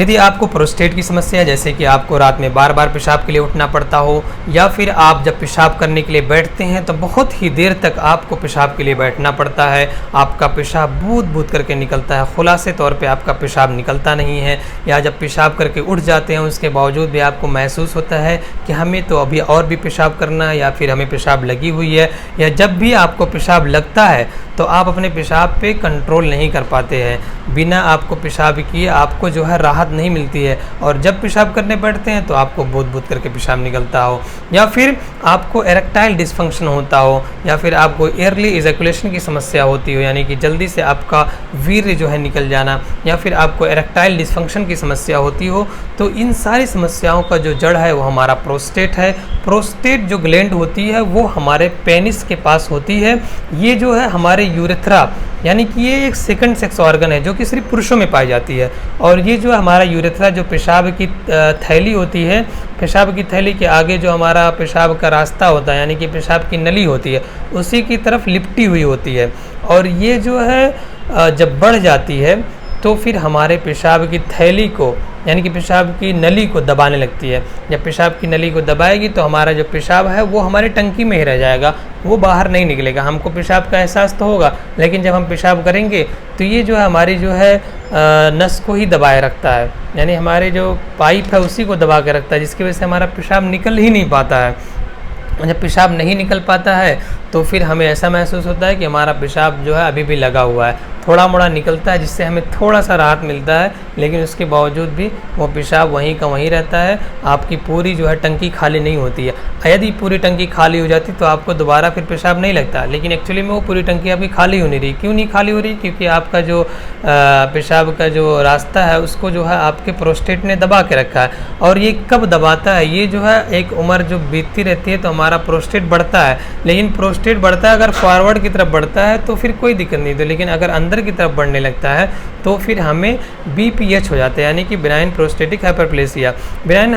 यदि आपको प्रोस्टेट की समस्या है, जैसे कि आपको रात में बार बार पेशाब के लिए उठना पड़ता हो, या फिर आप जब पेशाब करने के लिए बैठते हैं तो बहुत ही देर तक आपको पेशाब के लिए बैठना पड़ता है, आपका पेशाब बूद बूद करके निकलता है, खुलासे तौर पे आपका पेशाब निकलता नहीं है, या जब पेशाब करके उठ जाते हैं उसके बावजूद भी आपको महसूस होता है कि हमें तो अभी और भी पेशाब करना है, या फिर हमें पेशाब लगी हुई है, या जब भी आपको पेशाब लगता है तो आप अपने पेशाब पे कंट्रोल नहीं कर पाते हैं, बिना आपको पेशाब किए आपको जो है राहत नहीं मिलती है, और जब पेशाब करने बैठते हैं तो आपको बूद बूद करके पेशाब निकलता हो, या फिर आपको एरेक्टाइल डिस्फंक्शन होता हो, या फिर आपको एयरली इजैकुलेशन की समस्या होती हो, यानी कि जल्दी से आपका वीर्य जो है निकल जाना, या फिर आपको एरेक्टाइल डिस्फंक्शन की समस्या होती हो, तो इन सारी समस्याओं का जो जड़ है वो हमारा प्रोस्टेट है। प्रोस्टेट जो ग्लैंड होती है वो हमारे पेनिस के पास होती है। ये जो है हमारे यूरेथ्रा, यानी कि ये एक सेकंड सेक्स ऑर्गन है जो कि सिर्फ पुरुषों में पाई जाती है, और ये जो हमारा यूरेथ्रा जो पेशाब की थैली होती है, पेशाब की थैली के आगे जो हमारा पेशाब का रास्ता होता है, यानी कि पेशाब की नली होती है, उसी की तरफ लिपटी हुई होती है, और ये जो है जब बढ़ जाती है तो फिर हमारे पेशाब की थैली को, यानी कि पेशाब की नली को दबाने लगती है। जब पेशाब की नली को दबाएगी तो हमारा जो पेशाब है वो हमारे टंकी में ही रह जाएगा, वो बाहर नहीं निकलेगा। हमको पेशाब का एहसास तो होगा, लेकिन जब हम पेशाब करेंगे तो ये जो है हमारी जो है नस को ही दबाए रखता है, यानी हमारे जो पाइप है उसी को दबा के रखता है, जिसकी वजह से हमारा पेशाब निकल ही नहीं पाता है। जब पेशाब नहीं निकल पाता है तो फिर हमें ऐसा महसूस होता है कि हमारा पेशाब जो है अभी भी लगा हुआ है, थोड़ा मोड़ा निकलता है, जिससे हमें थोड़ा सा राहत मिलता है, लेकिन उसके बावजूद भी वो पेशाब वहीं का वहीं रहता है, आपकी पूरी जो है टंकी खाली नहीं होती है। यदि पूरी टंकी खाली हो जाती तो आपको दोबारा फिर पेशाब नहीं लगता, लेकिन एक्चुअली में वो पूरी टंकी आपकी खाली हो नहीं रही। क्यों नहीं खाली हो रही? क्योंकि आपका जो पेशाब का जो रास्ता है उसको जो है आपके प्रोस्टेट ने दबा के रखा है। और ये कब दबाता है? ये जो है एक उम्र जो बीतती रहती है तो हमारा प्रोस्टेट बढ़ता है, लेकिन प्रोस्टेट बढ़ता है अगर फॉरवर्ड की तरफ बढ़ता है तो फिर कोई दिक्कत नहीं, तो लेकिन अगर अंदर की तरफ बढ़ने लगता है तो फिर हमें BPH हो जाता है, यानी कि benign prostatic hyperplasia. Benign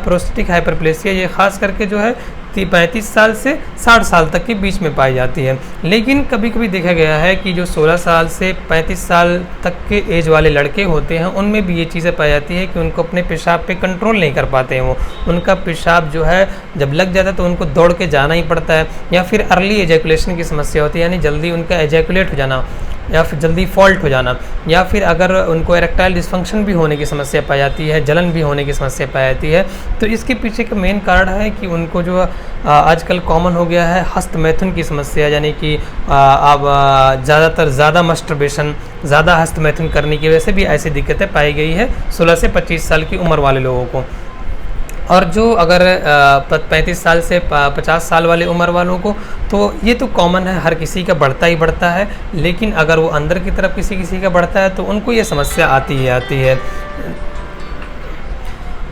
prostatic hyperplasia ये खास करके जो है 35 साल से 60 साल तक के बीच में पाई जाती है, लेकिन कभी कभी देखा गया है कि जो 16 साल से 35 साल तक के एज वाले लड़के होते हैं उनमें भी ये चीज़ें पाई जाती है कि उनको अपने पेशाब पे कंट्रोल नहीं कर पाते हैं, वो उनका पेशाब जो है जब लग जाता है तो उनको दौड़ के जाना ही पड़ता है, या फिर अर्ली एजैकुलेशन की समस्या होती है, यानी जल्दी उनका एजैकुलेट हो जाना, या फिर जल्दी फॉल्ट हो जाना, या फिर अगर उनको एरेक्टाइल डिस्फंक्शन भी होने की समस्या पाई जाती है, जलन भी होने की समस्या पाई जाती है। तो इसके पीछे का मेन कारण है कि उनको जो आजकल कॉमन हो गया है हस्तमैथुन की समस्या, यानी कि अब ज़्यादातर ज़्यादा मस्टरबेशन, ज़्यादा हस्तमैथुन करने की वजह से भी ऐसी दिक्कतें पाई गई है 16 से 25 साल की उम्र वाले लोगों को। और जो अगर 35 साल से 50 साल वाले उम्र वालों को, तो ये तो कॉमन है, हर किसी का बढ़ता ही बढ़ता है, लेकिन अगर वो अंदर की तरफ किसी किसी का बढ़ता है तो उनको ये समस्या आती है।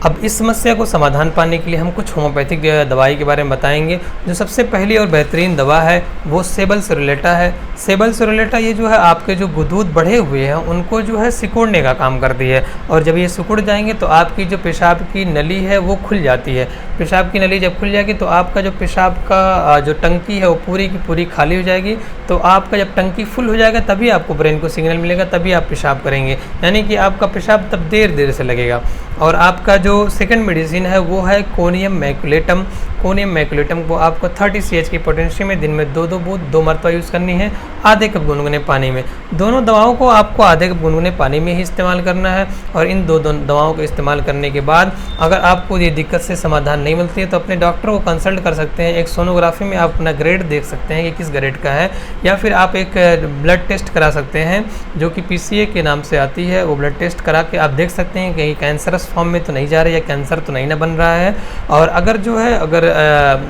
अब इस समस्या को समाधान पाने के लिए हम कुछ होम्योपैथिक दवाई के बारे में बताएंगे। जो सबसे पहली और बेहतरीन दवा है वो सेबल सेरुलेटा है। सेबल सेरुलेटा ये जो है आपके जो गुदूद बढ़े हुए हैं उनको जो है सिकुड़ने का काम करती है, और जब ये सिकुड़ जाएंगे तो आपकी जो पेशाब की नली है वो खुल जाती है। पेशाब की नली जब खुल जाएगी तो आपका जो पेशाब का जो टंकी है वो पूरी की पूरी खाली हो जाएगी, तो आपका जब टंकी फुल हो जाएगा तभी आपको ब्रेन को सिग्नल मिलेगा, तभी आप पेशाब करेंगे, यानी कि आपका पेशाब तब देर से लगेगा। और आपका जो सेकंड मेडिसिन है वो है कोनियम मैकुलेटम। कोनियम मैकुलेटम को आपको 30 CH की पोटेंशियल में दिन में 2 बूंद 2 मरतबा यूज़ करनी है, आधे कप गुनगुने पानी में। दोनों दवाओं को आपको आधे कप गुनगुने पानी में ही इस्तेमाल करना है, और इन दो दवाओं को इस्तेमाल करने के बाद अगर आपको ये दिक्कत से समाधान नहीं मिलती है तो अपने डॉक्टर को कंसल्ट कर सकते हैं। एक सोनोग्राफी में आप अपना ग्रेड देख सकते हैं कि किस ग्रेड का है, या फिर आप एक ब्लड टेस्ट करा सकते हैं जो कि PCA के नाम से आती है। वो ब्लड टेस्ट करा के आप देख सकते हैं कि कैंसरस फॉर्म में तो नहीं जा रही है, कैंसर तो नहीं ना बन रहा है। और अगर जो है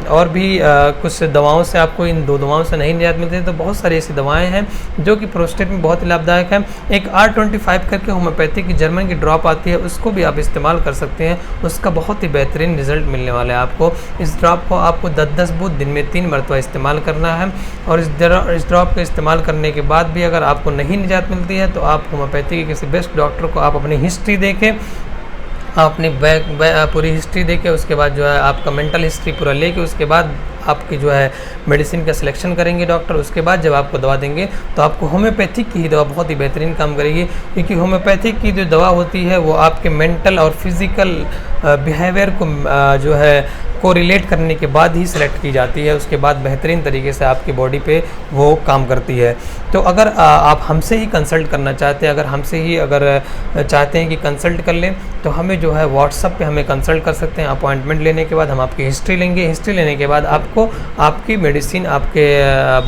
और भी कुछ दवाओं से आपको इन 2 दवाओं से नहीं निजात मिलती है तो बहुत सारी ऐसी दवाएं हैं जो कि प्रोस्टेट में बहुत ही लाभदायक है। एक R25 करके होम्योपैथिक की जर्मन की ड्रॉप आती है, उसको भी आप इस्तेमाल कर सकते हैं, उसका बहुत ही बेहतरीन रिजल्ट मिलने वाला है आपको। इस ड्रॉप को आपको 10-10 बूंद दिन में 3 मरतबा इस्तेमाल करना है, और इस ड्रॉप को इस्तेमाल करने के बाद भी अगर आपको नहीं निजात मिलती है तो आप होम्योपैथी के किसी बेस्ट डॉक्टर को आप अपनी हिस्ट्री देखें, अपनी पूरी हिस्ट्री देके उसके बाद जो है आपका मेंटल हिस्ट्री पूरा लेके उसके बाद आपकी जो है मेडिसिन का सिलेक्शन करेंगे डॉक्टर। उसके बाद जब आपको दवा देंगे तो आपको होम्योपैथिक की ही दवा बहुत ही बेहतरीन काम करेगी, क्योंकि होम्योपैथिक की जो दवा होती है वो आपके मेंटल और फिज़िकल बिहेवियर को जो है को रिलेट करने के बाद ही सिलेक्ट की जाती है। उसके बाद बेहतरीन तरीके से आपकी बॉडी पे वो काम करती है। तो अगर आप हमसे ही कंसल्ट करना चाहते हैं, अगर हमसे ही अगर चाहते हैं कि कंसल्ट कर लें, तो हमें जो है व्हाट्सअप पे हमें कंसल्ट कर सकते हैं। अपॉइंटमेंट लेने के बाद हम आपकी हिस्ट्री लेंगे, हिस्ट्री लेने के बाद आपको आपकी मेडिसिन आपके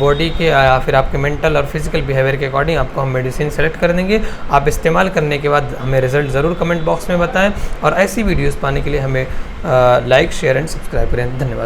बॉडी के या फिर आपके मेंटल और फिजिकल बिहेवियर के अकॉर्डिंग आपको हम मेडिसिन सेलेक्ट कर देंगे। आप इस्तेमाल करने के बाद हमें रिजल्ट ज़रूर कमेंट बॉक्स में बताएं, और ऐसी वीडियोस पाने के लिए हमें लाइक, शेयर एंड सब्सक्राइब करें। धन्यवाद।